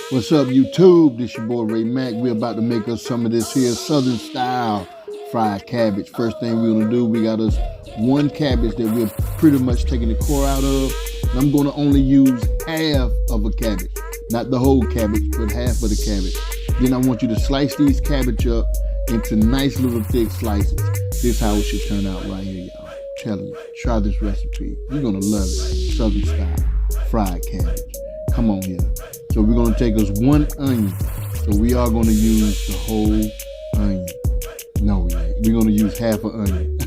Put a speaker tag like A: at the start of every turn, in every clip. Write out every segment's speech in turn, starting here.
A: What's up, YouTube? This your boy Ray Mack. We're about to make us some of this here Southern style fried cabbage. First thing we're gonna do, we got us one cabbage that we're pretty much taking the core out of. And I'm gonna only use half of a cabbage. Not the whole cabbage, but half of the cabbage. Then I want you to slice these cabbage up into nice little thick slices. This is how it should turn out right here, y'all. Telling you, try this recipe. You're gonna love it. Southern style fried cabbage. Come on here. So we're gonna take us one onion. So we are gonna use the whole onion. No, we ain't. We're gonna use half an onion.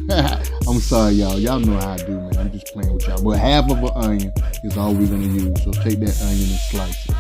A: I'm sorry, y'all. Y'all know how I do, man. I'm just playing with y'all. But half of an onion is all we're gonna use. So take that onion and slice it.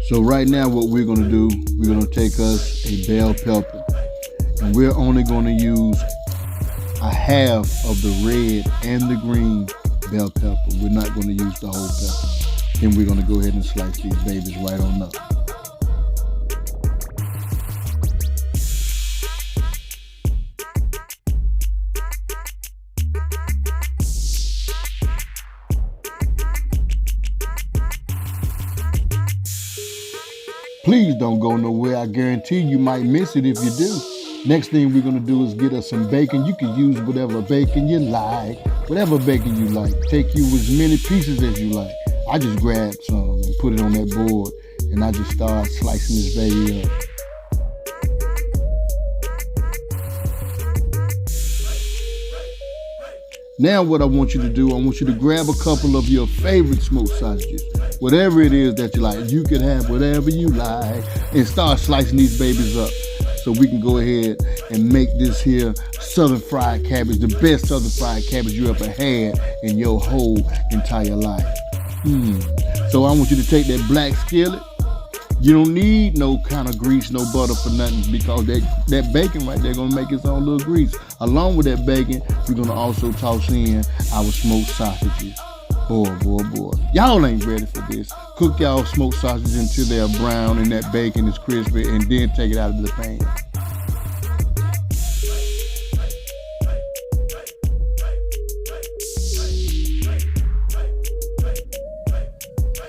A: So right now what we're gonna do, we're gonna take us a bell pepper and we're only gonna use a half of the red and the green bell pepper. We're not gonna use the whole pepper. Then we're gonna go ahead and slice these babies right on up. Please don't go nowhere. I guarantee you might miss it if you do. Next thing we're gonna do is get us some bacon. You can use whatever bacon you like. Whatever bacon you like. Take you as many pieces as you like. I just grabbed some and put it on that board and I just start slicing this baby up. Now what I want you to do, I want you to grab a couple of your favorite smoked sausages. Whatever it is that you like, you can have whatever you like and start slicing these babies up so we can go ahead and make this here Southern fried cabbage, the best Southern fried cabbage you ever had in your whole entire life. So I want you to take that black skillet. You don't need no kind of grease, no butter for nothing because that bacon right there gonna make its own little grease. Along with that bacon, we're gonna also toss in our smoked sausages. Boy, boy, boy. Y'all ain't ready for this. Cook y'all smoked sausages until they're brown and that bacon is crispy and then take it out of the pan.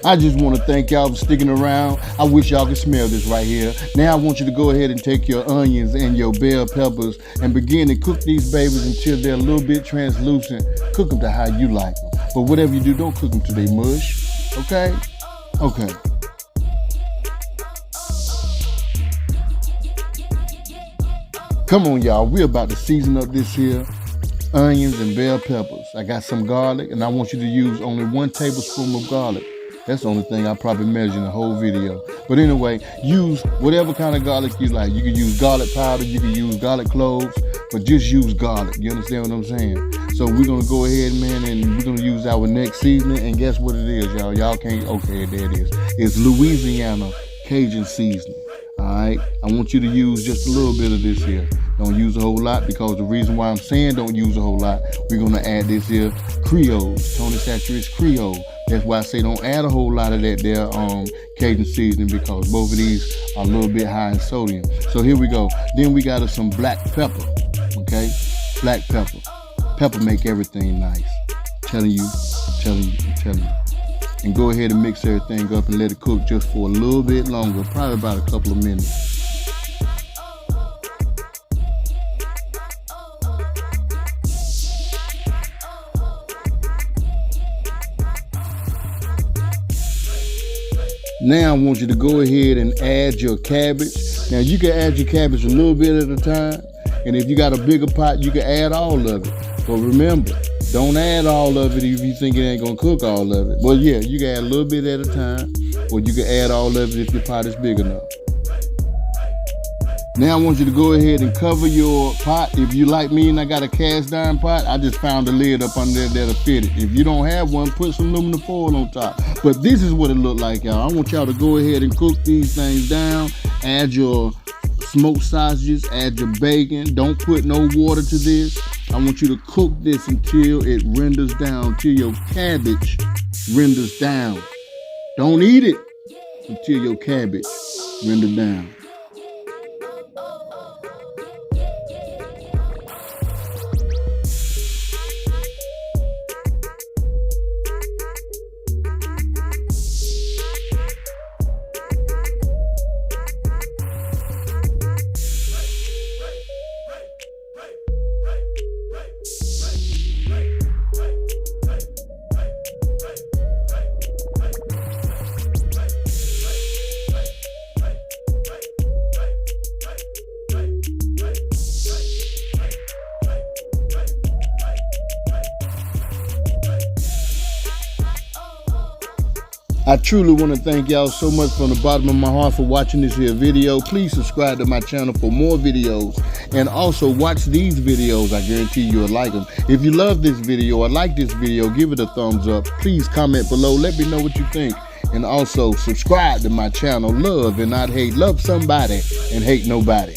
A: I just want to thank y'all for sticking around. I wish y'all could smell this right here. Now I want you to go ahead and take your onions and your bell peppers and begin to cook these babies until they're a little bit translucent. Cook them to how you like them. But whatever you do, don't cook them till they mush. Okay? Okay. Come on, y'all. We're about to season up this here onions and bell peppers. I got some garlic and I want you to use only 1 tablespoon of garlic. That's the only thing I probably measure in the whole video. But anyway, use whatever kind of garlic you like. You can use garlic powder, you can use garlic cloves, but just use garlic. You understand what I'm saying? So we're gonna go ahead, man, and we're gonna use our next seasoning. And guess what it is, y'all? Y'all can't, okay, there it is. It's Louisiana Cajun seasoning. All right, I want you to use just a little bit of this here. Don't use a whole lot because the reason why I'm saying don't use a whole lot, we're gonna add this here Creole, Tony Saturated Creole. That's why I say don't add a whole lot of that there Cajun seasoning because both of these are a little bit high in sodium. So here we go. Then we got us some black pepper, okay? Black pepper. Pepper make everything nice. Telling you. And go ahead and mix everything up and let it cook just for a little bit longer, probably about a couple of minutes. Now I want you to go ahead and add your cabbage. Now you can add your cabbage a little bit at a time. And if you got a bigger pot, you can add all of it. But remember, don't add all of it if you think it ain't gonna cook all of it. Well, yeah, you can add a little bit at a time, or you can add all of it if your pot is big enough. Now I want you to go ahead and cover your pot. If you like me and I got a cast iron pot, I just found a lid up under there that'll fit it. If you don't have one, put some aluminum foil on top. But this is what it looked like, y'all. I want y'all to go ahead and cook these things down. Add your smoked sausages, add your bacon. Don't put no water to this. I want you to cook this until it renders down, till your cabbage renders down. Don't eat it until your cabbage renders down. I truly want to thank y'all so much from the bottom of my heart for watching this here video. Please subscribe to my channel for more videos, and also watch these videos. I guarantee you'll like them. If you love this video or like this video, give it a thumbs up. Please comment below. Let me know what you think. And also subscribe to my channel. Love and not hate. Love somebody and hate nobody.